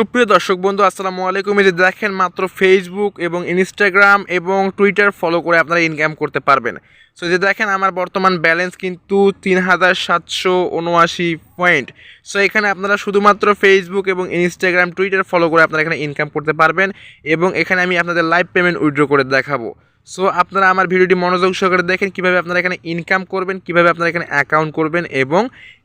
সুপ্রিয় দর্শক বন্ধু আসসালামু আলাইকুম। এই যে দেখেন মাত্র ফেসবুক এবং ইনস্টাগ্রাম এবং টুইটার ফলো করে আপনারা ইনকাম করতে পারবেন। সো যে দেখেন আমার বর্তমান ব্যালেন্স কিন্তু 3779 পয়েন্ট। সো এখানে আপনারা শুধুমাত্র ফেসবুক এবং ইনস্টাগ্রাম টুইটার ফলো করে আপনারা এখানে ইনকাম করতে পারবেন এবং এখানে আমি আপনাদের লাইভ পেমেন্ট উইথড্র করে দেখাবো। সো আপনারা আমার ভিডিওটি মনোযোগ সহকারে দেখেন কীভাবে আপনারা এখানে ইনকাম করবেন, কীভাবে আপনারা এখানে অ্যাকাউন্ট করবেন এবং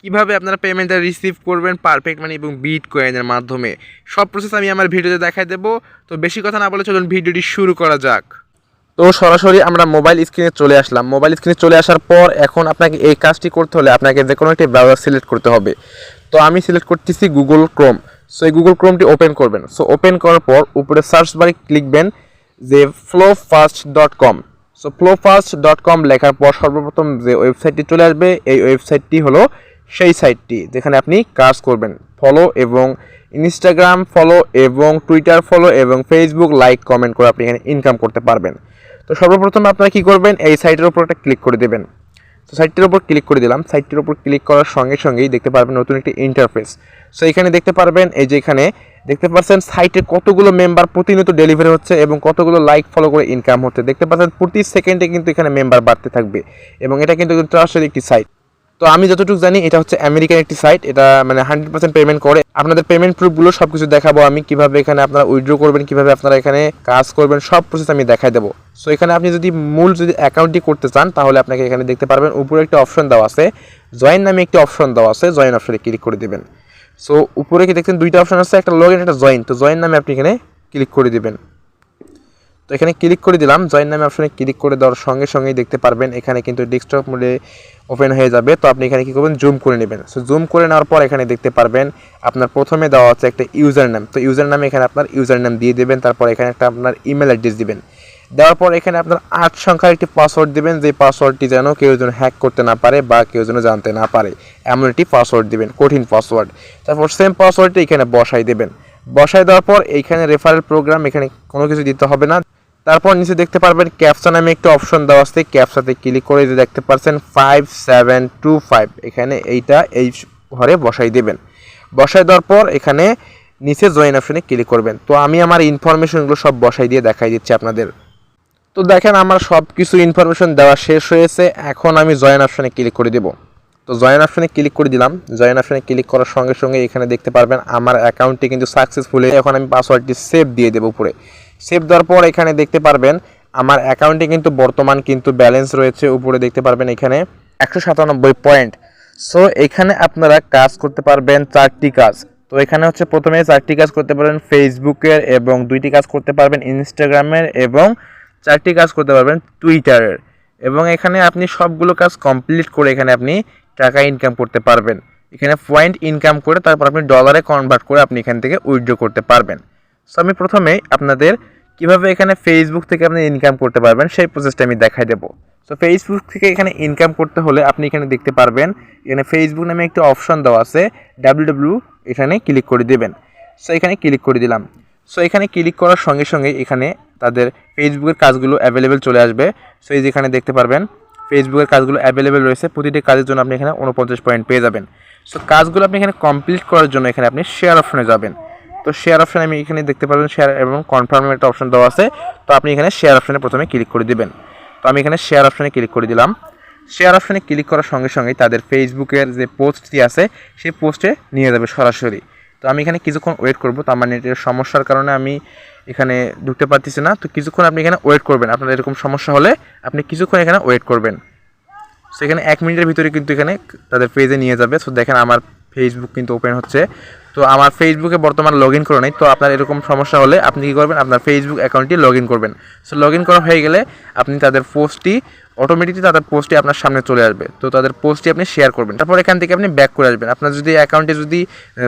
কীভাবে আপনারা পেমেন্টটা রিসিভ করবেন পারফেক্ট মানি এবং বিটকয়েনের মাধ্যমে। সব প্রসেস আমি আমার ভিডিওতে দেখাই দেবো। তো বেশি কথা না বলে চলুন ভিডিওটি শুরু করা যাক। তো সরাসরি আমরা মোবাইল স্ক্রিনে চলে আসলাম। মোবাইল স্ক্রিনে চলে আসার পর এখন আপনাকে এই কাজটি করতে হলে আপনাকে যে কোনো একটি ব্রাউজার সিলেক্ট করতে হবে। তো আমি সিলেক্ট করতেছি গুগল ক্রোম। সো এই গুগল ক্রোমটি ওপেন করবেন। সো ওপেন করার পর উপরে সার্চ বারে লিখবেন যে flowfast.com। সো flowfast.com লেখার পর সর্বপ্রথম যে ওয়েবসাইটটি চলে আসবে এই ওয়েবসাইটটি হলো সেই সাইটটি যেখানে আপনি কাজ করবেন। ফলো এবং ইনস্টাগ্রাম ফলো এবং টুইটার ফলো এবং ফেসবুক লাইক কমেন্ট করে আপনি এখানে ইনকাম করতে পারবেন। তো সর্বপ্রথম আপনারা কী করবেন, এই সাইটের উপর একটা ক্লিক করে দেবেন। তো সাইটটির উপর ক্লিক করে দিলাম। সাইটটির উপর ক্লিক করার সঙ্গে সঙ্গেই দেখতে পারবেন নতুন একটি ইন্টারফেস। সো এখানে দেখতে পারবেন এই যে এখানে দেখতে পাচ্ছেন সাইটে কতগুলো মেম্বার প্রতিনিয়ত ডেলিভারি হচ্ছে এবং কতগুলো লাইক ফলো করে ইনকাম হচ্ছে। দেখতে পাচ্ছেন প্রতি সেকেন্ডে কিন্তু এখানে মেম্বার বাড়তে থাকবে এবং এটা কিন্তু ট্রাস্টেড একটি সাইট। তো আমি যতটুকু জানি এটা হচ্ছে আমেরিকান একটি সাইট। এটা মানে 100% পেমেন্ট করে। আপনাদের পেমেন্ট প্রুফগুলো সব কিছু দেখাবো আমি, কীভাবে এখানে আপনারা উইথড্র করবেন, কীভাবে আপনারা এখানে কাজ করবেন, সব প্রসেস আমি দেখাই দেবো। সো এখানে আপনি যদি যদি অ্যাকাউন্টটি করতে চান তাহলে আপনাকে এখানে দেখতে পারবেন উপরে একটা অপশন দেওয়া আছে, জয়েন নামে একটি অপশন দেওয়া আছে। জয়েন অপশনে ক্লিক করে দেবেন। সো উপরে কি দেখছেন দুইটা অপশন আছে, একটা লগ ইন একটা জয়েন। তো জয়েন নামে আপনি এখানে ক্লিক করে দেবেন। তো এখানে ক্লিক করে দিলাম। জয়েন নামে অপশনে ক্লিক করে দেওয়ার সঙ্গে সঙ্গেই দেখতে পারবেন এখানে কিন্তু ডেস্কটপ মোডে ওপেন হয়ে যাবে। তো আপনি এখানে কী করবেন, জুম করে নেবেন। সো জুম করে নেওয়ার পর এখানে দেখতে পারবেন আপনার প্রথমে দেওয়া হচ্ছে একটা ইউজার নাম। তো ইউজার নামে এখানে আপনার ইউজার নাম দিয়ে দেবেন। তারপর এখানে একটা আপনার ইমেল অ্যাড্রেস দিবেন। দেওয়ার পর এখানে আপনার 8 সংখ্যার একটি পাসওয়ার্ড দিবেন, যে পাসওয়ার্ডটি যেন কেউ যেন হ্যাক করতে না পারে বা কেউ যেন জানতে না পারে এমন একটি পাসওয়ার্ড দিবেন, কঠিন পাসওয়ার্ড। তারপর সেম পাসওয়ার্ডটি এখানে বসাই দেবেন। বসাই দেওয়ার পর এইখানে রেফারেল প্রোগ্রাম এখানে কোনো কিছু দিতে হবে না। তারপর নিচে দেখতে পারবেন ক্যাপচা নামে একটা অপশন দেওয়া আছে। ক্যাপচাতে ক্লিক করে যে দেখতে পাচ্ছেন 5725 এখানে এইটা এই ঘরে বসাই দেবেন। বসাই দেওয়ার পর এখানে নিচে জয়েন অপশনে ক্লিক করবেন। তো আমি আমার ইনফরমেশনগুলো সব বসাই দিয়ে দেখাই দিচ্ছি আপনাদের। তো দেখেন আমার সব কিছু ইনফরমেশন দেওয়া শেষ হয়েছে। এখন আমি জয়েন অপশনে ক্লিক করে দেব। তো জয়েন অপশনে ক্লিক করে দিলাম। জয়েন অপশনে ক্লিক করার সঙ্গে সঙ্গে এখানে দেখতে পারবেন আমার অ্যাকাউন্টটি কিন্তু সাকসেসফুল। এখন আমি পাসওয়ার্ডটি সেভ দিয়ে দেবো উপরে। সেভ দেওয়ার পর এখানে দেখতে পারবেন আমার অ্যাকাউন্টে কিন্তু বর্তমান কিন্তু ব্যালেন্স রয়েছে। উপরে দেখতে পারবেন এখানে 197 পয়েন্ট। সো এখানে আপনারা কাজ করতে পারবেন 4টি কাজ। তো এখানে হচ্ছে প্রথমে 4টি কাজ করতে পারবেন ফেসবুকের এবং 2টি কাজ করতে পারবেন ইনস্টাগ্রামের এবং 4টি কাজ করতে পারবেন টুইটারের। এবং এখানে আপনি সবগুলো কাজ কমপ্লিট করে এখানে আপনি টাকা ইনকাম করতে পারবেন। এখানে পয়েন্ট ইনকাম করে তারপর আপনি ডলারে কনভার্ট করে আপনি এখান থেকে উইথড্র করতে পারবেন। সো আমি প্রথমেই আপনাদের কীভাবে এখানে ফেসবুক থেকে আপনি ইনকাম করতে পারবেন সেই প্রসেসটা আমি দেখাই দেবো। সো ফেসবুক থেকে এখানে ইনকাম করতে হলে আপনি এখানে দেখতে পারবেন এখানে ফেসবুক নামে একটি অপশন দেওয়া আছে, www এখানে ক্লিক করে দেবেন। সো এখানে ক্লিক করে দিলাম। সো এখানে ক্লিক করার সঙ্গে সঙ্গে এখানে তাদের ফেসবুকের কাজগুলো অ্যাভেলেবেল চলে আসবে। সো এই যেখানে দেখতে পারবেন ফেসবুকের কাজগুলো অ্যাভেলেবেল রয়েছে। প্রতিটি কাজের জন্য আপনি এখানে 49 পয়েন্ট পেয়ে যাবেন। সো কাজগুলো আপনি এখানে কমপ্লিট করার জন্য এখানে আপনি শেয়ার অপশনে যাবেন। তো শেয়ার অপশানে আমি এখানে দেখতে পারবেন শেয়ার এবং কনফার্মের একটা অপশন দেওয়া আছে। তো আপনি এখানে শেয়ার অপশানে প্রথমে ক্লিক করে দিবেন। তো আমি এখানে শেয়ার অপশানে ক্লিক করে দিলাম। শেয়ার অপশানে ক্লিক করার সঙ্গে সঙ্গেই তাদের ফেসবুকের যে পোস্টটি আছে সেই পোস্টে নিয়ে যাবে সরাসরি। তো আমি এখানে কিছুক্ষণ ওয়েট করব। তো আমার নেটের সমস্যার কারণে আমি এখানে ঢুকতে পারতেছি না। তো কিছুক্ষণ আপনি এখানে ওয়েট করবেন। আপনার এরকম সমস্যা হলে আপনি কিছুক্ষণ এখানে ওয়েট করবেন। সো এখানে 1 মিনিটের ভিতরে কিন্তু এখানে তাদের পেজে নিয়ে যাবে। সো দেখেন আমার ফেসবুক কিন্তু ওপেন হচ্ছে। তো আমার ফেসবুকে বর্তমান লগ ইন করা নেই। তো আপনার এরকম সমস্যা হলে আপনি কী করবেন, আপনার ফেসবুক অ্যাকাউন্টটি লগ ইন করবেন। সো লগ ইন করা হয়ে গেলে আপনি তাদের পোস্টটি অটোমেটিকলি তাদের পোস্টটি আপনার সামনে চলে আসবে। তো তাদের পোস্টটি আপনি শেয়ার করবেন। তারপর এখান থেকে আপনি ব্যাক করে আসবেন। আপনার যদি অ্যাকাউন্টে যদি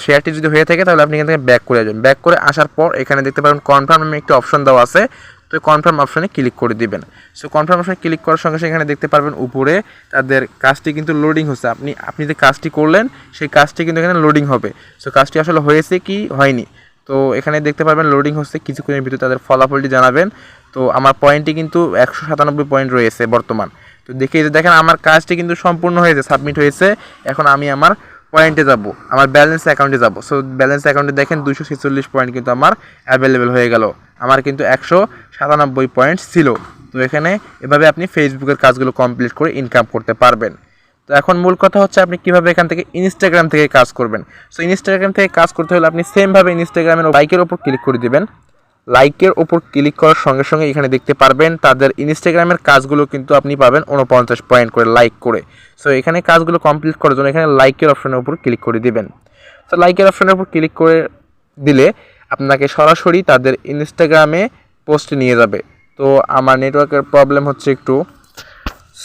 শেয়ারটি যদি হয়ে থাকে তাহলে আপনি এখান থেকে ব্যাক করে আসবেন। ব্যাক করে আসার পর এখানে দেখতে পাবেন কনফার্ম নামে একটি অপশন দেওয়া আছে। তো কনফার্ম অপশনে ক্লিক করে দিবেন। সো কনফার্ম অপশনে ক্লিক করার সঙ্গে সঙ্গে এখানে দেখতে পারবেন উপরে তাদের কাজটি কিন্তু লোডিং হচ্ছে। আপনি যে কাজটি করলেন সেই কাজটি কিন্তু এখানে লোডিং হবে। সো কাজটি আসলে হয়েছে কি হয়নি তো এখানে দেখতে পারবেন লোডিং হচ্ছে। কিছুক্ষণের ভিতরে তাদের ফলাফলটি জানাবেন। তো আমার পয়েন্টটি কিন্তু 197 পয়েন্ট রয়েছে বর্তমান। তো দেখে যে দেখেন আমার কাজটি কিন্তু সম্পূর্ণ হয়েছে, সাবমিট হয়েছে। এখন আমি আমার পয়েন্টে যাব, আমার ব্যালেন্স অ্যাকাউন্টে যাব। সো ব্যালেন্স অ্যাকাউন্টে দেখেন 246 পয়েন্ট কিন্তু আমার অ্যাভেলেবেল হয়ে গেল। আমার কিন্তু 197 পয়েন্ট ছিল। তো এখানে এভাবে আপনি ফেসবুকের কাজগুলো কমপ্লিট করে ইনকাম করতে পারবেন। তো এখন মূল কথা হচ্ছে আপনি কীভাবে এখান থেকে ইনস্টাগ্রাম থেকে কাজ করবেন। সো ইনস্টাগ্রাম থেকে কাজ করতে হলে আপনি সেমভাবে ইনস্টাগ্রামের লাইকের ওপর ক্লিক করে দিবেন। লাইকের ওপর ক্লিক করার সঙ্গে সঙ্গে এখানে দেখতে পারবেন তাদের ইনস্টাগ্রামের কাজগুলো কিন্তু আপনি পাবেন 49 পয়েন্ট করে লাইক করে। সো এখানে কাজগুলো কমপ্লিট করার জন্য এখানে লাইকের অপশনের উপর ক্লিক করে দিবেন। তো লাইকের অপশনের উপর ক্লিক করে দিলে আপনাকে সরাসরি তাদের ইনস্টাগ্রামে পোস্ট নিয়ে যাবে। তো আমার নেটওয়ার্কের প্রবলেম হচ্ছে একটু,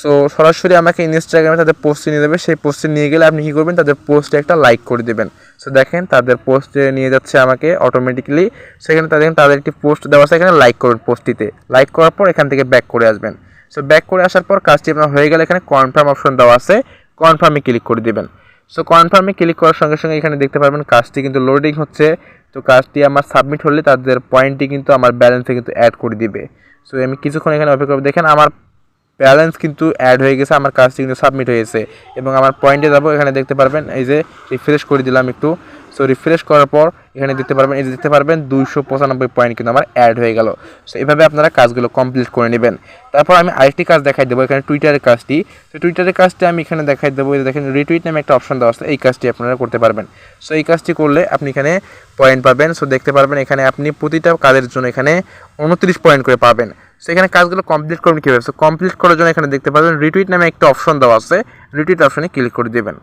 সো সরাসরি আমাকে ইনস্টাগ্রামে তাদের পোস্টে নিয়ে যাবে। সেই পোস্টে নিয়ে গেলে আপনি কী করবেন, তাদের পোস্টে একটা লাইক করে দেবেন। সো দেখেন তাদের পোস্টে নিয়ে যাচ্ছে আমাকে অটোমেটিক্যালি। সেখানে তাদের একটি পোস্ট দেওয়া আছে, এখানে লাইক করবেন পোস্টটিতে। লাইক করার পর এখান থেকে ব্যাক করে আসবেন। সো ব্যাক করে আসার পর কাজটি আপনার হয়ে গেলে এখানে কনফার্ম অপশন দেওয়া আছে, কনফার্মে ক্লিক করে দেবেন। সো কনফার্মে ক্লিক করার সঙ্গে সঙ্গে এখানে দেখতে পারবেন কাজটি কিন্তু লোডিং হচ্ছে। তো কাজটি আমার সাবমিট হলে তাদের পয়েন্টটি কিন্তু আমার ব্যালেন্সে কিন্তু অ্যাড করে দিবে। সো আমি কিছুক্ষণ এখানে অপেক্ষা করব। দেখেন আমার ব্যালেন্স কিন্তু অ্যাড হয়ে গেছে, আমার কাজটি কিন্তু সাবমিট হয়েছে এবং আমার পয়েন্টে যাব। এখানে দেখতে পারবেন এই যে রিফ্রেশ করে দিলাম একটু। সো রিফ্রেশ করার পর এখানে দেখতে পারবেন, এই যে দেখতে পারবেন 295 পয়েন্ট কিন্তু আমার অ্যাড হয়ে গেল। সো এইভাবে আপনারা কাজগুলো কমপ্লিট করে নেবেন। তারপর আমি আরেকটি কাজ দেখাই দেবো, এখানে টুইটারের কাজটি। তো টুইটারের কাজটি আমি এখানে দেখাই দেবো। এই দেখেন রিটুইট নামে একটা অপশন দেওয়া আছে, এই কাজটি আপনারা করতে পারবেন। সো এই কাজটি করলে আপনি এখানে পয়েন্ট পাবেন। সো দেখতে পারবেন এখানে আপনি প্রতিটা কাজের জন্য এখানে 29 পয়েন্ট করে পাবেন। সো এখানে কাজগুলো কমপ্লিট করবেন কীভাবে, সো কমপ্লিট করার জন্য এখানে দেখতে পাবেন রিটুইট নামে একটা অপশন দেওয়া আছে, রিটুইট অপশনে ক্লিক করে দেবেন।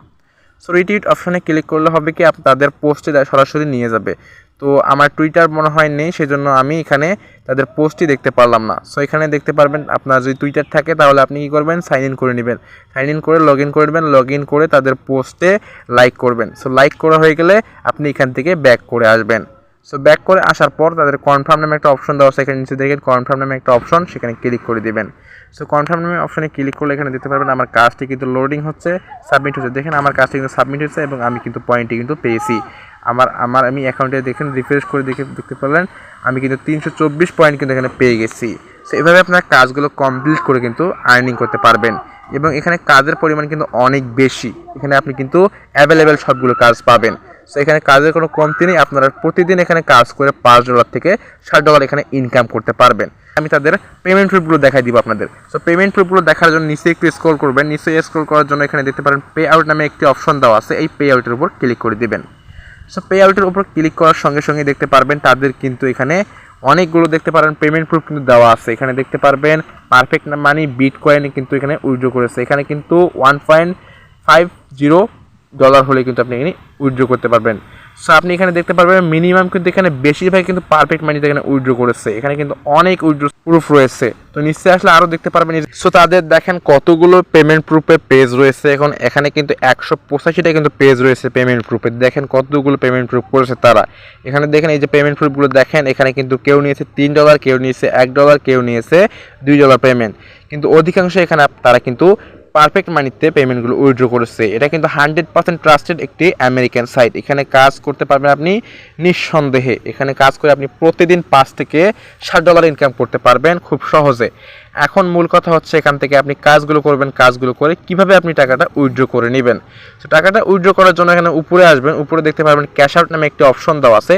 সো রিটুইট অপশনে ক্লিক করলে হবে কি তাদের পোস্টে সরাসরি নিয়ে যাবে। তো আমার টুইটার মনে হয় নেই, সেজন্য আমি এখানে তাদের পোস্টই দেখতে পারলাম না। সো এখানে দেখতে পারবেন আপনার যদি টুইটার থাকে তাহলে আপনি কী করবেন, সাইন ইন করে নেবেন। সাইন ইন করে লগ ইন করে নেবেন, লগ ইন করে তাদের পোস্টে লাইক করবেন। সো লাইক করা হয়ে গেলে আপনি এখান থেকে ব্যাক করে আসবেন। সো ব্যাক করে আসার পর তাদের কনফার্ম নামে একটা অপশন দেওয়া আছে, এখানে নিচে দেখেন কনফার্ম নামে একটা অপশন, সেখানে ক্লিক করে দিবেন। সো কনফার্ম নামে অপশনে ক্লিক করলে এখানে দেখতে পারবেন আমার কাজটি কিন্তু লোডিং হচ্ছে, সাবমিট হচ্ছে। দেখেন আমার কাজটি কিন্তু সাবমিট হচ্ছে এবং আমি কিন্তু পয়েন্টটি কিন্তু পেয়েছি। আমি অ্যাকাউন্টে দেখেন রিফ্রেশ করে দেখতে পারলেন আমি কিন্তু 324 পয়েন্ট কিন্তু এখানে পেয়ে গেছি। সো এভাবে আপনার কাজগুলো কমপ্লিট করে কিন্তু আর্নিং করতে পারবেন এবং এখানে কাজের পরিমাণ কিন্তু অনেক বেশি। এখানে আপনি কিন্তু অ্যাভেলেবেল সবগুলো কাজ পাবেন। সো এখানে কাজের কোনো কমতি নেই, আপনারা প্রতিদিন এখানে কাজ করে $5 থেকে $60 এখানে ইনকাম করতে পারবেন। আমি তাদের পেমেন্ট প্রুফগুলো দেখাই দিব আপনাদের। সো পেমেন্ট প্রুফগুলো দেখার জন্য নিচে একটু স্ক্রল করবেন। নিচে স্ক্রল করার জন্য এখানে দেখতে পারেন পে আউট নামে একটি অপশন দেওয়া আছে, এই পে আউটের উপর ক্লিক করে দিবেন। সো পে আউটের উপর ক্লিক করার সঙ্গে সঙ্গে দেখতে পারবেন তাদের কিন্তু এখানে অনেকগুলো দেখতে পারেন পেমেন্ট প্রুফ কিন্তু দেওয়া আছে। এখানে দেখতে পারবেন পারফেক্ট মানি বিটকয়েনে কিন্তু এখানে উইথড্র করেছে। এখানে কিন্তু $1.50 হলে কিন্তু আপনি এখানে উইথড্র করতে পারবেন। সো আপনি এখানে দেখতে পারবেন মিনিমাম কিন্তু এখানে বেশিরভাগ কিন্তু পারফেক্ট মানিতে এখানে উইথড্র করেছে। এখানে কিন্তু অনেক উইথড্র প্রুফ রয়েছে। তো নিশ্চয়ই আসলে আরও দেখতে পারবেন। সো তাদের দেখেন কতগুলো পেমেন্ট প্রুফের পেজ রয়েছে। এখন এখানে কিন্তু 185টা কিন্তু পেজ রয়েছে পেমেন্ট প্রুফের। দেখেন কতগুলো পেমেন্ট প্রুফ করেছে তারা। এখানে দেখেন এই যে পেমেন্ট প্রুফগুলো দেখেন, এখানে কিন্তু কেউ নিয়েছে $3, কেউ নিয়েছে $1, কেউ নিয়েছে $2 পেমেন্ট। কিন্তু অধিকাংশ এখানে তারা কিন্তু পারফেক্ট মানিতে পেমেন্টগুলো উইথড্র করেছে। এটা কিন্তু 100% ট্রাস্টেড একটি আমেরিকান সাইট। এখানে কাজ করতে পারবেন আপনি নিঃসন্দেহে। এখানে কাজ করে আপনি প্রতিদিন $5 থেকে $60 ইনকাম করতে পারবেন খুব সহজে। এখন মূল কথা হচ্ছে এখান থেকে আপনি কাজগুলো করবেন, কাজগুলো করে কিভাবে আপনি টাকাটা উইথড্র করে নেবেন। তো টাকাটা উইথড্র করার জন্য এখানে উপরে আসবেন, উপরে দেখতে পারবেন ক্যাশ আউট নামে একটি অপশন দেওয়া আছে,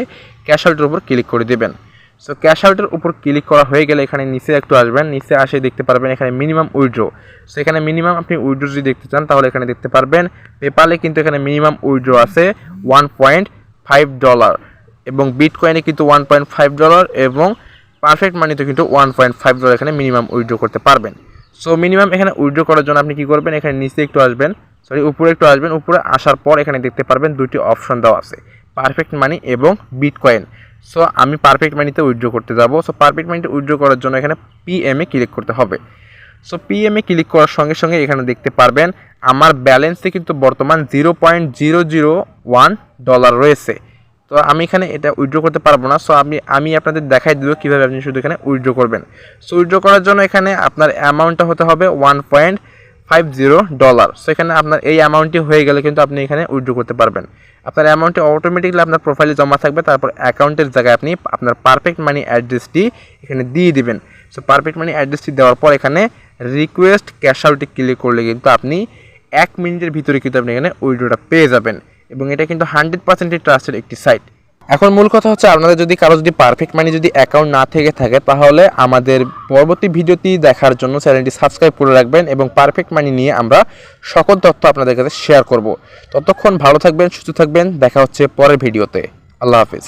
ক্যাশ আউটের উপর ক্লিক করে দেবেন। সো ক্যাশ আউটের উপর ক্লিক করা হয়ে গেলে এখানে নিচে একটু আসবেন, নিচে আসে দেখতে পারবেন এখানে মিনিমাম উইথড্র। সো এখানে মিনিমাম আপনি উইথড্র যদি দেখতে চান তাহলে এখানে দেখতে পারবেন পেপালে কিন্তু এখানে মিনিমাম উইথড্র আছে $1.5 এবং বিটকয়েনে কিন্তু $1.5 এবং পারফেক্ট মানিতে কিন্তু $1.5 এখানে মিনিমাম উইথড্র করতে পারবেন। সো মিনিমাম এখানে উইথড্র করার জন্য আপনি কী করবেন, এখানে নিচে একটু আসবেন, উপরে একটু আসবেন। উপরে আসার পর এখানে দেখতে পারবেন দুটি অপশন দেওয়া আছে, পারফেক্ট মানি এবং বিটকয়েন। সো আমি পারফেক্ট মানিতে উইথড্র করতে যাব। সো পারফেক্ট মানিতে উইথড্র করার জন্য এখানে পিএমে ক্লিক করতে হবে। সো পিএমে ক্লিক করার সঙ্গে সঙ্গে এখানে দেখতে পারবেন আমার ব্যালেন্সে কিন্তু বর্তমান $0.001 রয়েছে। তো আমি এখানে এটা উইথড্র করতে পারবো না। সো আমি আপনাদের দেখাই দেবো কীভাবে আপনি শুধু এখানে উইথড্র করবেন। সো উইথড্র করার জন্য এখানে আপনার অ্যামাউন্টটা হতে হবে $1.50। সো এখানে আপনার এই অ্যামাউন্টটি হয়ে গেলে কিন্তু আপনি এখানে উইথড্র করতে পারবেন। আপনার অ্যামাউন্টটি অটোমেটিকলি আপনার প্রোফাইলে জমা থাকবে। তারপর অ্যাকাউন্টের জায়গায় আপনি আপনার পারফেক্ট মানি অ্যাড্রেসটি এখানে দিয়ে দিবেন। সো পারফেক্ট মানি অ্যাড্রেসটি দেওয়ার পর এখানে রিকোয়েস্ট ক্যাশ আউটে ক্লিক করলে কিন্তু আপনি 1 মিনিটের ভিতরে কিন্তু আপনি এখানে উইথড্রটা পেয়ে যাবেন। এবং এটা কিন্তু 100% ট্রাস্টেড একটি সাইট। এখন মূল কথা হচ্ছে আপনাদের যদি কারো যদি পারফেক্ট মানি যদি অ্যাকাউন্ট না থেকে থাকে তাহলে আমাদের পরবর্তী ভিডিওটি দেখার জন্য চ্যানেলটি সাবস্ক্রাইব করে রাখবেন এবং পারফেক্ট মানি নিয়ে আমরা সকল তথ্য আপনাদের কাছে শেয়ার করব। ততক্ষণ ভালো থাকবেন, সুস্থ থাকবেন, দেখা হচ্ছে পরের ভিডিওতে। আল্লাহ হাফিজ।